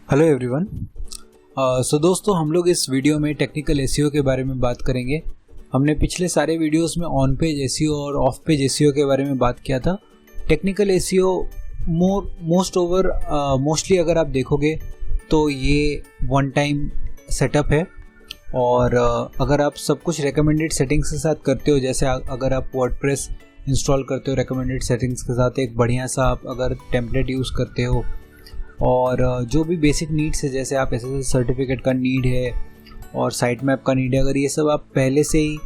Hello everyone. सो दोस्तों, हम लोग इस वीडियो में टेक्निकल एसईओ के बारे में बात करेंगे। हमने पिछले सारे वीडियोस में ऑन पेज एसईओ और ऑफ पेज एसईओ के बारे में बात किया था। टेक्निकल एसईओ मोस्टली अगर आप देखोगे तो ये वन टाइम सेटअप है और अगर आप सब कुछ रिकमेंडेड सेटिंग्स के साथ करते हो, जैसे अगर आप वर्डप्रेस इंस्टॉल करते हो रिकमेंडेड सेटिंग्स के साथ, एक बढ़िया सा आप अगर टेम्पलेट यूज़ करते हो और जो भी बेसिक नीड्स है, जैसे आप एसएसएल सर्टिफिकेट का नीड है और साइट मैप का नीड है, अगर ये सब आप पहले से ही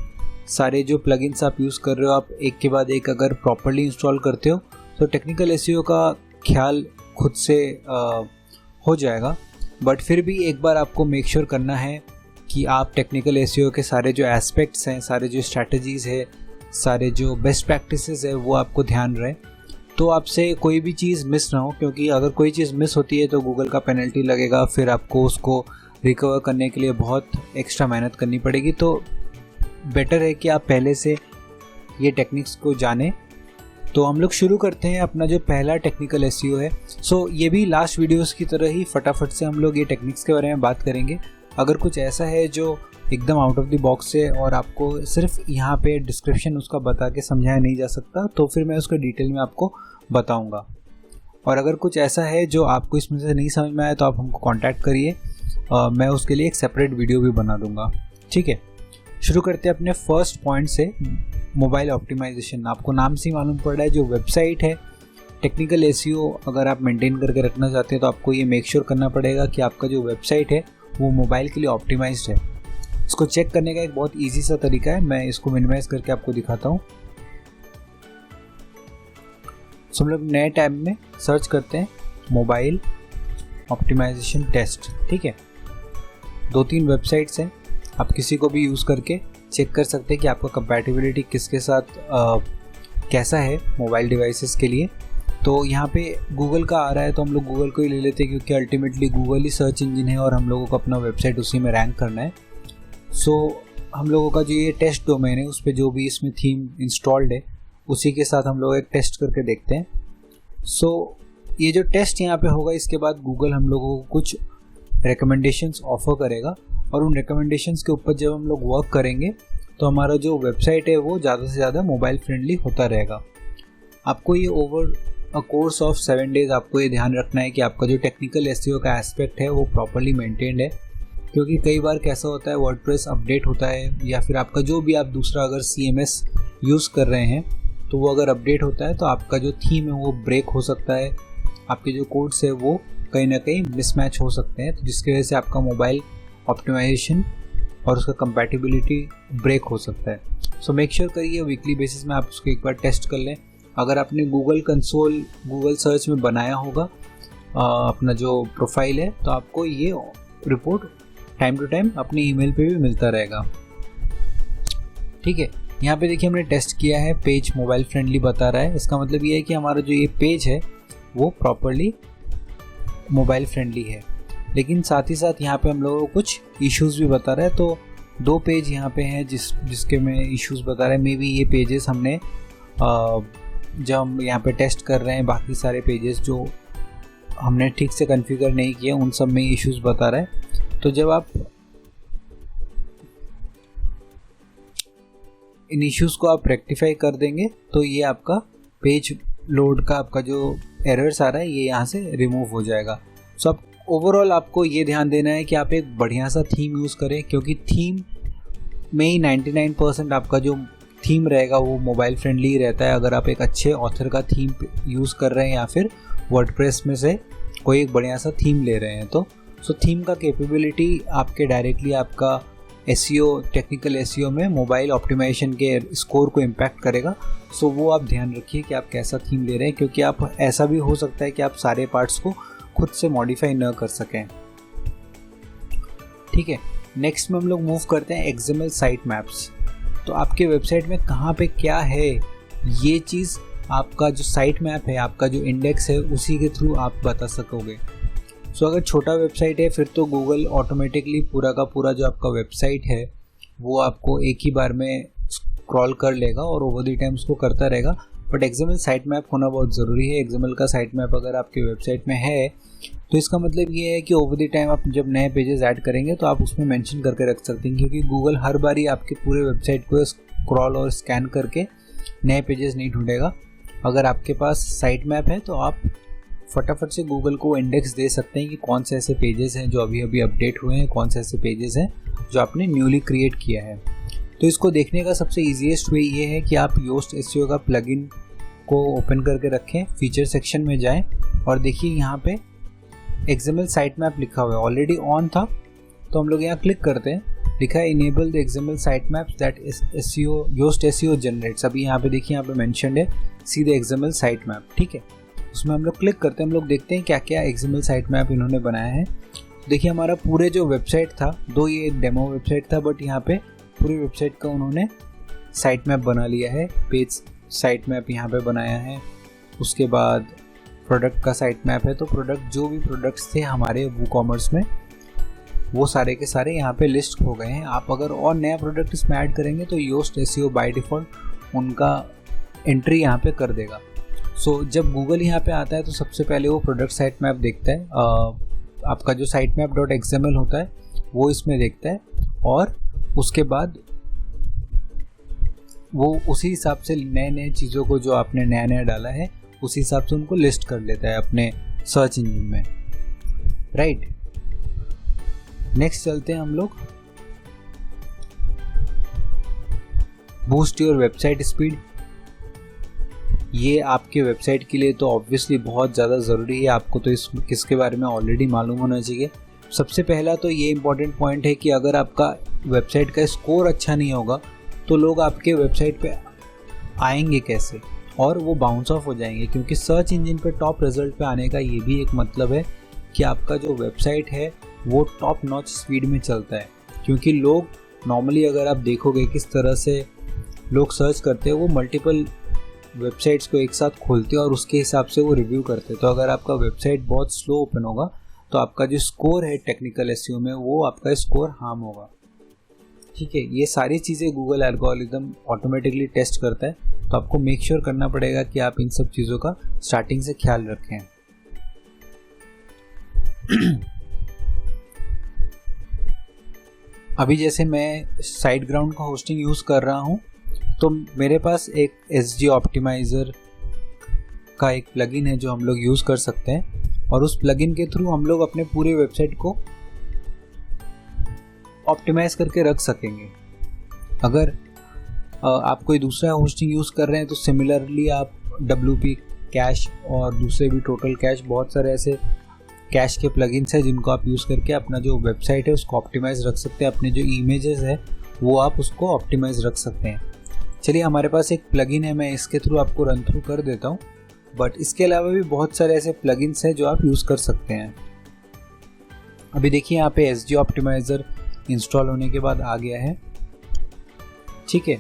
सारे जो प्लगइन्स आप यूज़ कर रहे हो, आप एक के बाद एक अगर प्रॉपर्ली इंस्टॉल करते हो तो टेक्निकल एसईओ का ख्याल खुद से हो जाएगा। बट फिर भी एक बार आपको मेक श्योर करना है कि आप टेक्निकल एसईओ के सारे जो एस्पेक्ट्स हैं, सारे जो स्ट्रैटेजीज़ है, सारे जो बेस्ट प्रैक्टिसेस है, वो आपको ध्यान रहे, तो आपसे कोई भी चीज़ मिस ना हो। क्योंकि अगर कोई चीज़ मिस होती है तो गूगल का पेनल्टी लगेगा, फिर आपको उसको रिकवर करने के लिए बहुत एक्स्ट्रा मेहनत करनी पड़ेगी। तो बेटर है कि आप पहले से ये टेक्निक्स को जानें। तो हम लोग शुरू करते हैं अपना जो पहला टेक्निकल एसईओ है। ये भी लास्ट वीडियोस की तरह ही फटाफट से हम लोग ये टेक्निक्स के बारे में बात करेंगे। अगर कुछ ऐसा है जो एकदम आउट ऑफ द बॉक्स है और आपको सिर्फ यहाँ पे डिस्क्रिप्शन उसका बता के समझाया नहीं जा सकता, तो फिर मैं उसके डिटेल में आपको बताऊंगा। और अगर कुछ ऐसा है जो आपको इसमें से नहीं समझ में आया तो आप हमको कांटेक्ट करिए, मैं उसके लिए एक सेपरेट वीडियो भी बना दूंगा। ठीक है, शुरू करते हैं अपने फर्स्ट पॉइंट से, मोबाइल ऑप्टिमाइजेशन। आपको नाम से ही मालूम पड़ रहा है, जो वेबसाइट है टेक्निकल एसईओ अगर आप मेंटेन करके रखना चाहते हैं तो आपको ये मेक श्योर करना पड़ेगा कि आपका जो वेबसाइट है वो मोबाइल के लिए ऑप्टिमाइज्ड है। इसको चेक करने का एक बहुत इजी सा तरीका है, मैं इसको मिनिमाइज करके आपको दिखाता हूँ। हम लोग नए टैब में सर्च करते हैं मोबाइल ऑप्टिमाइजेशन टेस्ट। ठीक है, 2-3 वेबसाइट्स हैं, आप किसी को भी यूज़ करके चेक कर सकते हैं कि आपका कंपैटिबिलिटी किसके साथ कैसा है मोबाइल डिवाइसेस के लिए। तो यहाँ पे गूगल का आ रहा है तो हम लोग गूगल को ही ले लेते हैं, क्योंकि अल्टीमेटली गूगल ही सर्च इंजन है और हम लोगों को अपना वेबसाइट उसी में रैंक करना है। हम लोगों का जो ये टेस्ट डोमेन है उस पर जो भी इसमें थीम इंस्टॉल्ड है उसी के साथ हम लोग एक टेस्ट करके देखते हैं। ये जो टेस्ट यहाँ पे होगा, इसके बाद गूगल हम लोगों को कुछ रिकमेंडेशंस ऑफर करेगा और उन रिकमेंडेशंस के ऊपर जब हम लोग वर्क करेंगे तो हमारा जो वेबसाइट है वो ज़्यादा से ज़्यादा मोबाइल फ्रेंडली होता रहेगा। आपको ये over a course of 7 days आपको ये ध्यान रखना है कि आपका जो टेक्निकल एसईओ का एस्पेक्ट है वो प्रॉपर्ली मेंटेन्ड है। क्योंकि कई बार कैसा होता है, वर्डप्रेस अपडेट होता है या फिर आपका जो भी आप दूसरा अगर CMS यूज़ कर रहे हैं तो वो अगर अपडेट होता है तो आपका जो थीम है वो ब्रेक हो सकता है, आपके जो कोड्स है वो कहीं ना कहीं मिसमैच हो सकते हैं, तो जिसकी वजह से आपका मोबाइल ऑप्टिमाइजेशन और उसका कंपैटिबिलिटी ब्रेक हो सकता है। मेक श्योर करिए वीकली बेसिस में आप उसको एक बार टेस्ट कर लें। अगर आपने गूगल कंसोल गूगल सर्च में बनाया होगा अपना जो प्रोफाइल है, तो आपको ये रिपोर्ट टाइम टू टाइम अपने ईमेल पे भी मिलता रहेगा। ठीक है, यहाँ पे देखिए हमने टेस्ट किया है, पेज मोबाइल फ्रेंडली बता रहा है। इसका मतलब ये है कि हमारा जो ये पेज है वो प्रॉपर्ली मोबाइल फ्रेंडली है। लेकिन साथ ही साथ यहाँ पे हम लोगों को कुछ इश्यूज भी बता रहा है। तो 2 पेज यहाँ पे हैं जिसके में इश्यूज बता रहा है। मे बी ये पेजेस हमने जब हम यहाँ पे टेस्ट कर रहे हैं, बाकी सारे पेजेस जो हमने ठीक से कॉन्फ़िगर नहीं किए उन सब में इश्यूज बता रहा है। तो जब आप इन इश्यूज को आप रेक्टिफाई कर देंगे तो ये आपका पेज लोड का आपका जो एरर्स आ रहा है ये यहाँ से रिमूव हो जाएगा। अब ओवरऑल आपको ये ध्यान देना है कि आप एक बढ़िया सा थीम यूज़ करें, क्योंकि थीम में ही 99% आपका जो थीम रहेगा वो मोबाइल फ्रेंडली ही रहता है। अगर आप एक अच्छे ऑथर का थीम यूज़ कर रहे हैं या फिर वर्डप्रेस में से कोई एक बढ़िया सा थीम ले रहे हैं तो थीम का कैपेबिलिटी आपके डायरेक्टली आपका एसईओ टेक्निकल एसईओ में मोबाइल ऑप्टिमाइजेशन के स्कोर को इम्पैक्ट करेगा। वो आप ध्यान रखिए कि आप कैसा थीम ले रहे हैं, क्योंकि आप ऐसा भी हो सकता है कि आप सारे पार्ट्स को खुद से मॉडिफाई न कर सकें। ठीक है, नेक्स्ट में हम लोग मूव करते हैं XML साइट मैप्स। तो आपके वेबसाइट में कहाँ पे क्या है ये चीज़ आपका जो साइट मैप है, आपका जो इंडेक्स है, उसी के थ्रू आप बता सकोगे। अगर छोटा वेबसाइट है फिर तो गूगल ऑटोमेटिकली पूरा का पूरा जो आपका वेबसाइट है वो आपको एक ही बार में स्क्रॉल कर लेगा और ओवर द टाइम उसको करता रहेगा। बट XML साइट मैप होना बहुत ज़रूरी है। XML का साइट मैप अगर आपके वेबसाइट में है तो इसका मतलब ये है कि ओवर द टाइम आप जब नए पेजेस ऐड करेंगे तो आप उसमें मेंशन करके रख सकते हैं, क्योंकि गूगल हर बारी आपके पूरे वेबसाइट को स्क्रॉल और स्कैन करके नए पेजेस नहीं ढूंढेगा। अगर आपके पास साइट मैप है तो आप फटाफट से गूगल को इंडेक्स दे सकते हैं कि कौन से ऐसे पेजेस हैं जो अभी अभी अपडेट हुए हैं, कौन से ऐसे पेजेस हैं जो आपने न्यूली क्रिएट किया है। तो इसको देखने का सबसे ईजीएस्ट वे ये है कि आप योस्ट एसईओ का प्लगइन को ओपन करके रखें, फीचर सेक्शन में जाएं और देखिए यहाँ पे XML साइट मैप लिखा हुआ है, ऑलरेडी ऑन था तो हम लोग यहाँ क्लिक करते हैं, लिखा है enable the XML site maps that SEO Yoast SEO generates. अभी यहाँ पे देखिए, यहाँ पे मेंशन्ड है see the XML site map, ठीक है। उसमें हम लोग क्लिक करते हैं, हम लोग देखते हैं क्या क्या XML साइट मैप इन्होंने बनाया है। देखिए हमारा पूरे जो वेबसाइट था, दो ये डेमो वेबसाइट था बट यहाँ पे पूरी वेबसाइट का उन्होंने साइट मैप बना लिया है। पेज साइट मैप यहाँ पे बनाया है। उसके बाद प्रोडक्ट का साइट मैप है, तो प्रोडक्ट जो भी प्रोडक्ट्स थे हमारे WooCommerce में वो सारे के सारे यहाँ पे लिस्ट हो गए हैं। आप अगर और नया प्रोडक्ट इसमें ऐड करेंगे तो योस्ट एसईओ बाय डिफ़ॉल्ट उनका एंट्री यहाँ पे कर देगा। सो जब गूगल यहाँ पे आता है तो सबसे पहले वो प्रोडक्ट साइट मैप देखता है, आपका जो साइट मैप .xml होता है वो इसमें देखता है और उसके बाद वो उसी हिसाब से नए नए चीज़ों को जो आपने नया नया डाला है उसी हिसाब से उनको लिस्ट कर लेता है अपने सर्च इंजन में, राइट। नेक्स्ट चलते हैं हम लोग, बूस्ट योर वेबसाइट स्पीड। ये आपके वेबसाइट के लिए तो ऑब्वियसली बहुत ज़्यादा ज़रूरी है, आपको तो इसके बारे में ऑलरेडी मालूम होना चाहिए। सबसे पहला तो ये इम्पॉर्टेंट पॉइंट है कि अगर आपका वेबसाइट का स्कोर अच्छा नहीं होगा तो लोग आपके वेबसाइट पे आएंगे कैसे, और वो बाउंस ऑफ हो जाएंगे, क्योंकि सर्च इंजन पे टॉप रिजल्ट पे आने का ये भी एक मतलब है कि आपका जो वेबसाइट है वो टॉप नॉच स्पीड में चलता है। क्योंकि लोग नॉर्मली अगर आप देखोगे किस तरह से लोग सर्च करते हैं, वो मल्टीपल वेबसाइट्स को एक साथ खोलते हैं और उसके हिसाब से वो रिव्यू करते हैं। तो अगर आपका वेबसाइट बहुत स्लो ओपन होगा तो आपका जो स्कोर है टेक्निकल एसईओ में वो आपका स्कोर हार्म होगा, ठीक है। ये सारी चीज़ें गूगल एल्गोरिदम ऑटोमेटिकली टेस्ट करता है, तो आपको मेक श्योर करना पड़ेगा कि आप इन सब चीज़ों का स्टार्टिंग से ख्याल रखें। अभी जैसे मैं SiteGround का होस्टिंग यूज़ कर रहा हूँ तो मेरे पास एक SG ऑप्टिमाइज़र का एक प्लगइन है जो हम लोग यूज़ कर सकते हैं और उस प्लगइन के थ्रू हम लोग अपने पूरे वेबसाइट को ऑप्टिमाइज़ करके रख सकेंगे। अगर आप कोई दूसरा होस्टिंग यूज़ कर रहे हैं तो सिमिलरली आप WP कैश और दूसरे भी टोटल कैश, बहुत सारे ऐसे कैश के प्लगइन्स हैं जिनको आप यूज़ करके अपना जो वेबसाइट है उसको ऑप्टिमाइज़ रख सकते हैं। अपने जो इमेजेस है वो आप उसको ऑप्टिमाइज़ रख सकते हैं। चलिए, हमारे पास एक प्लगइन है, मैं इसके थ्रू आपको रन थ्रू कर देता हूँ, बट इसके अलावा भी बहुत सारे ऐसे प्लगइन्स हैं जो आप यूज़ कर सकते हैं। अभी देखिए यहाँ पे SG ऑप्टिमाइज़र इंस्टॉल होने के बाद आ गया है, ठीक है।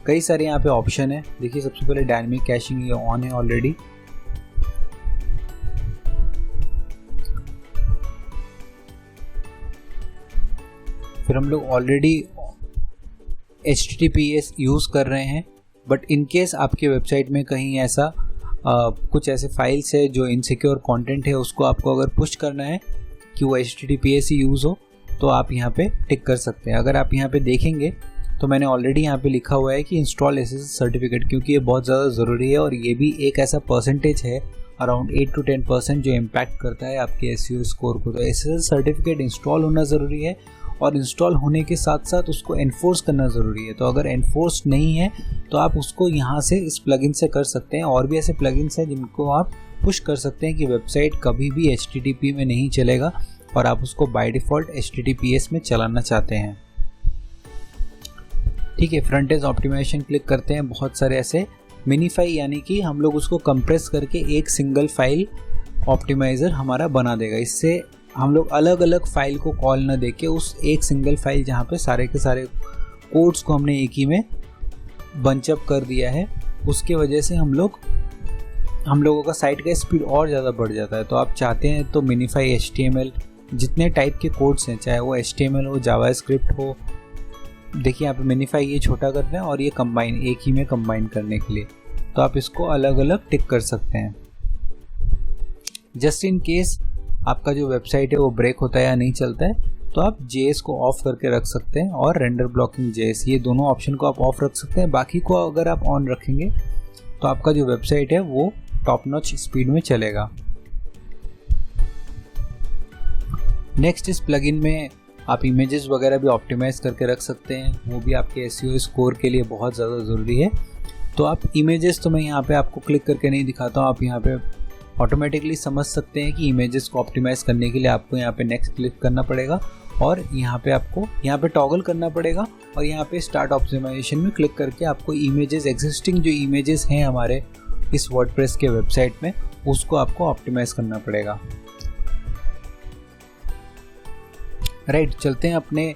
कई सारे यहाँ पे ऑप्शन है। देखिए सबसे पहले डायनेमिक कैशिंग ये ऑन है ऑलरेडी। फिर हम लोग ऑलरेडी HTTPS यूज़ कर रहे हैं, बट इन केस आपके वेबसाइट में कहीं ऐसा कुछ ऐसे फाइल्स है जो इनसिक्योर कंटेंट है, उसको आपको अगर पुश करना है कि वो HTTPS ही यूज़ हो तो आप यहाँ पे टिक कर सकते हैं। अगर आप यहाँ पे देखेंगे तो मैंने ऑलरेडी यहाँ पे लिखा हुआ है कि इंस्टॉल SSL सर्टिफिकेट, क्योंकि ये बहुत ज़्यादा ज़रूरी है और ये भी एक ऐसा परसेंटेज है अराउंड 8 to 10% जो इम्पैक्ट करता है आपके SEO स्कोर को। तो SSL सर्टिफिकेट इंस्टॉल होना ज़रूरी है और इंस्टॉल होने के साथ साथ उसको एनफोर्स करना ज़रूरी है। तो अगर एनफोर्स नहीं है तो आप उसको यहाँ से इस प्लगइन से कर सकते हैं। और भी ऐसे प्लगइन्स हैं जिनको आप पुश कर सकते हैं कि वेबसाइट कभी भी HTTP में नहीं चलेगा और आप उसको बाय डिफ़ॉल्ट HTTPS में चलाना चाहते हैं, ठीक है। फ्रंट एंड ऑप्टिमाइजेशन क्लिक करते हैं। बहुत सारे ऐसे मिनीफाई, यानी कि हम लोग उसको कंप्रेस करके एक सिंगल फाइल ऑप्टिमाइज़र हमारा बना देगा। इससे हम लोग अलग अलग फाइल को कॉल ना देके उस एक सिंगल फाइल जहाँ पे सारे के सारे कोड्स को हमने एक ही में बंचअप कर दिया है, उसके वजह से हम लोगों का साइट का स्पीड और ज़्यादा बढ़ जाता है। तो आप चाहते हैं तो मिनीफाई HTML, जितने टाइप के कोड्स हैं, चाहे वो HTML हो, जावास्क्रिप्ट हो, देखिए यहाँ पे मिनीफाई ये छोटा करना है और ये कंबाइन, एक ही में कंबाइन करने के लिए। तो आप इसको अलग अलग टिक कर सकते हैं। जस्ट इन केस आपका जो वेबसाइट है वो ब्रेक होता है या नहीं चलता है, तो आप JS को ऑफ करके रख सकते हैं और रेंडर ब्लॉकिंग JS, ये दोनों ऑप्शन को आप ऑफ रख सकते हैं। बाकी को अगर आप ऑन रखेंगे तो आपका जो वेबसाइट है वो टॉप नॉच स्पीड में चलेगा। नेक्स्ट इस प्लगइन में आप इमेजेस वगैरह भी ऑप्टिमाइज करके रख सकते हैं, वो भी आपके SEO स्कोर के लिए बहुत ज़्यादा ज़रूरी है। तो आप इमेजेस तो मैं यहाँ पे आपको क्लिक करके नहीं दिखाता हूँ, आप यहाँ पे ऑटोमेटिकली समझ सकते हैं कि इमेजेस को ऑप्टिमाइज करने के लिए आपको यहाँ पे नेक्स्ट क्लिक करना पड़ेगा और यहाँ पे आपको यहाँ पे टॉगल करना पड़ेगा और यहाँ पे स्टार्ट ऑप्टिमाइजेशन में क्लिक करके आपको इमेजेस, एग्जिस्टिंग जो इमेजेस हैं हमारे इस वर्डप्रेस के वेबसाइट में, उसको आपको ऑप्टिमाइज करना पड़ेगा। राइट, चलते हैं अपने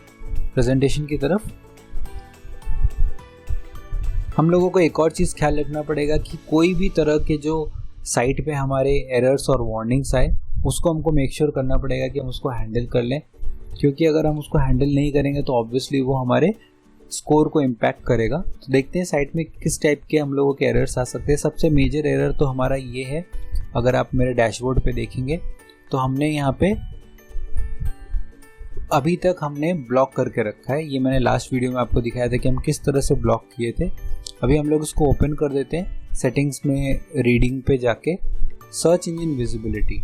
प्रेजेंटेशन की तरफ। हम लोगों को एक और चीज़ ख्याल रखना पड़ेगा कि कोई भी तरह के जो साइट पे हमारे एरर्स और वार्निंग्स आए, उसको हमको मेक श्योर करना पड़ेगा कि हम उसको हैंडल कर लें, क्योंकि अगर हम उसको हैंडल नहीं करेंगे तो ऑब्वियसली वो हमारे स्कोर को इम्पैक्ट करेगा। तो देखते हैं साइट में किस टाइप के हम लोगों के एरर्स आ सकते हैं। सबसे मेजर एरर तो हमारा ये है, अगर आप मेरे डैशबोर्ड पे देखेंगे तो हमने यहाँ पे अभी तक हमने ब्लॉक करके रखा है। ये मैंने लास्ट वीडियो में आपको दिखाया था कि हम किस तरह से ब्लॉक किए थे। अभी हम लोग इसको ओपन कर देते हैं, सेटिंग्स में रीडिंग पे जाके search engine visibility.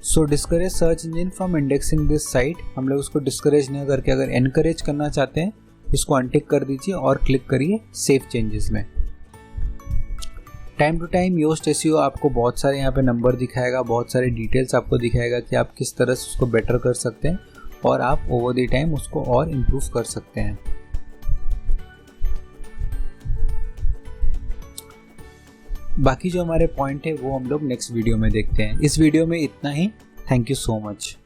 So discourage search engine from indexing this site, हम लोग उसको डिस्करेज नहीं करके अगर एनकरेज करना चाहते हैं इसको अनटिक कर दीजिए और क्लिक करिए सेव चेंजेस में। Time to time Yoast SEO आपको बहुत सारे यहाँ पे नंबर दिखाएगा, बहुत सारे डिटेल्स आपको दिखाएगा कि आप किस तरह से उसको बेटर कर सकते हैं और आप ओवर द टाइम उसको और इम्प्रूव कर सकते हैं। बाकी जो हमारे पॉइंट है वो हम लोग नेक्स्ट वीडियो में देखते हैं। इस वीडियो में इतना ही। Thank you so much.